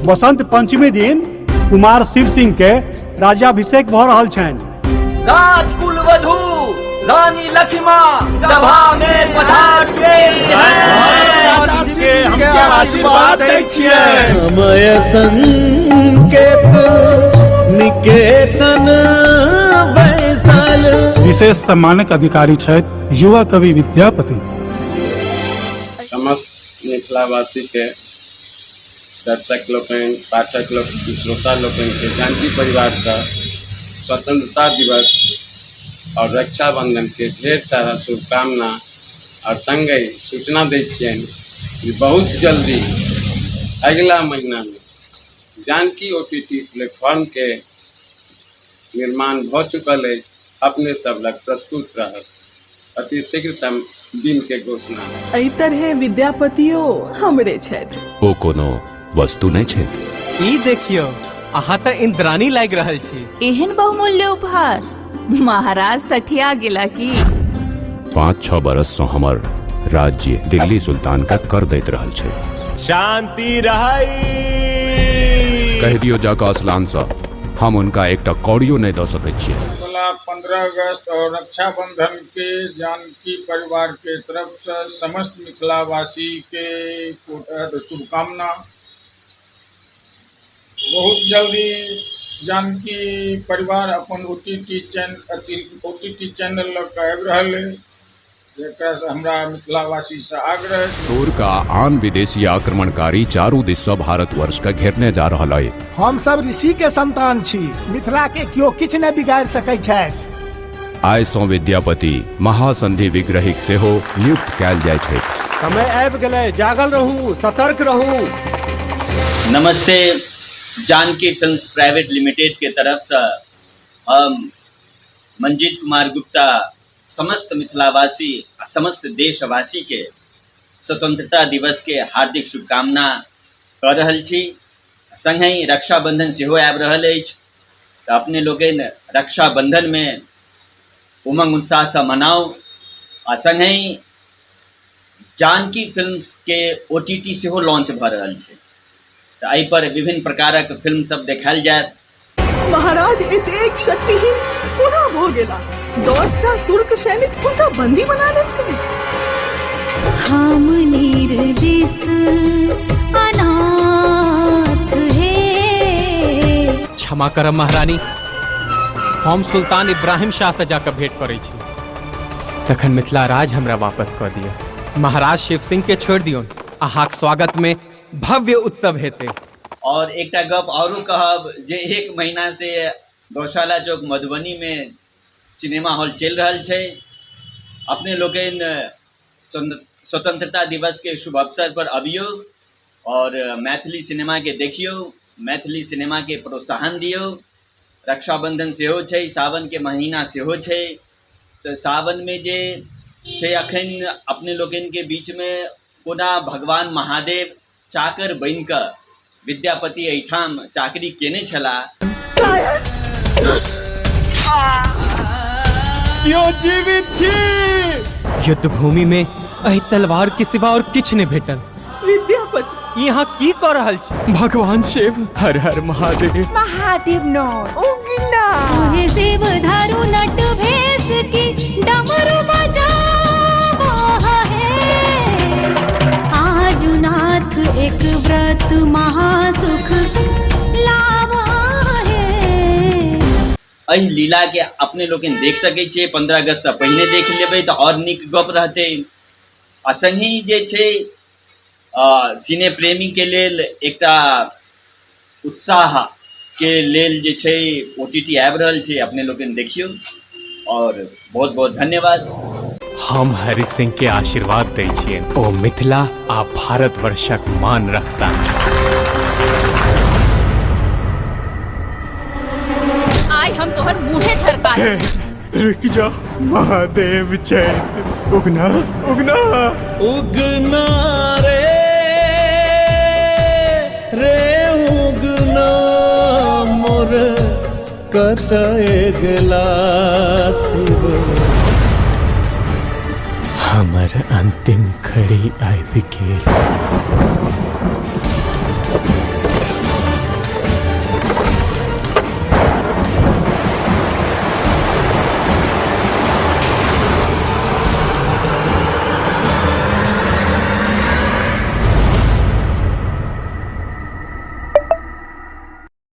बसंत पंचमी दिन कुमार शिव सिंह के राज्याभिषेक भ रहल छनि। राजकुल वधू रानी लक्ष्मा सभा में पधारते हम आशीर्वाद दै छियै। समय संकेत निकेतन बैसल। विशेष सम्मानक अधिकारी छथि युवा कवि विद्यापति। समस्त मिथिलावासी के दर्शक लोकनि, पाठक लोक, श्रोता लोकनि के जानकी परिवार से स्वतंत्रता दिवस और रक्षाबंधन के ढेर सारा शुभकामना और संगे सूचना दै छियनि कि बहुत जल्दी अगला महीना में जानकी OTT प्लेटफॉर्म के निर्माण भ चुकल है। अपने सब लग प्रस्तुत रहत। अति शीघ्र दिन के घोषणा। एहि तरह विद्यापतियो हमरे छथि। ओ कोनो वस्तु नहीं छे। ई देखियो, अहाँ त इंद्रानी लाग रहल छी। एहन बहुमूल्य उपहार महाराज सठिया गेला की। 5-6 बरस से हमर राज्य दिल्ली सुल्तान का कर दैत रहल छे। शांति रहाई। कह दियो जाका असलान सा हम उनका एकटा कौड़ियो नहीं दे सके छिए। 15 अगस्त और रक्षाबंधन के जानकी परिवार के तरफ से समस्त मिथिलावासी के शुभकामना। बहुत जल्दी जानकी परिवार अपन OTT चैनल लग आबि रहल है। एकरा से हमरा मिथिलावासी से आग्रह। दूर का आन विदेशी आक्रमणकारी चारू दिस से भारतवर्ष का घेरने जा रहा है। हम सब ऋषि के संतान छी। मिथिला के क्यों किछ नहीं बिगाड़ सकै छथि। आय सो विद्यापति महासंधि विग्रहिक से हो नियुक्त कैल जाय छे। समय आबि गेलै, जागल रहू, सतर्क रहू। नमस्ते। जानकी फिल्म्स प्राइवेट लिमिटेड के तरफ से हम मंजीत कुमार गुप्ता समस्त मिथिलावासी समस्त देशवासी के स्वतंत्रता दिवस के हार्दिक शुभकामना कर रहल छी। संगहि रक्षाबंधन सेहो आबि रहल अछि, तो अपने लोगन रक्षाबंधन में उमंग उत्साह से मनाओ। आ संगहि जानकी फिल्म्स के OTT सेहो लॉन्च भ रहल छै, तो एहि पर विभिन्न प्रकारक फिल्म सब देखायल जायत। महाराज एतेक शक्तिहीन कोना भ गेला। 10टा तुर्क सैनिक हुनका बंदी बना लेलकै। हम निर्देश अनाथ हे। क्षमा करब महारानी, हम सुल्तान इब्राहिम शाह से जाकर भेंट करै छी। तखन मिथिला राज हमरा वापस क दिया। महाराज शिव सिंह के छोड़ दियो। अहाँक स्वागत में भव्य उत्सव हेते। और एकटा गप औरो कहब जे 1 महीना से गौशाला चौक मधुबनी में सिनेमा हॉल चल रहल छै। अपने लोगन स्वतंत्रता दिवस के शुभ अवसर पर अबियो और मैथिली सिनेमा के देखियो, मैथिली सिनेमा के प्रोत्साहन दियो। रक्षाबंधन सेहो छै, सावन के महीना सेहो छै, तो सावन में जे छै अखन अपने लोगन के बीच में कोना भगवान महादेव चाकर बन कऽ विद्यापति एहिठाम चाकरी केने छला। क्यों जीवित छी? युद्ध भूमि में एहि तलवार के सिवा और किछ नहीं भेटल। विद्यापति यहाँ की कर रहल छी? भगवान शिव हर हर महादेव। महादेव नो उगना सोहे शिव धारू नट भेस की डमरू बजावा है। आजुनाथ एक व्रत महासुख लावा है। एहि लीला के अपने लोगन देख सकै छियै। 15 अगस्त से पहले देख लेबै तो और नीक गप रहते। आ संगहि जे छै सिने प्रेमी के लेल एकटा उत्साह के लेल जे छै OTT आबि रहल छै, अपने लोगन देखियो। और बहुत बहुत धन्यवाद। हम हरि सिंह के आशीर्वाद दै छियै। ओ मिथिला आ भारतवर्षक मान रखता। आइ हम तोहर मुँहे झरका रुक जा, महादेव चैत। उगना उगना उगना रे उगना मोर कतय गेला शिव। हमर अंतिम घड़ी आबि गेल।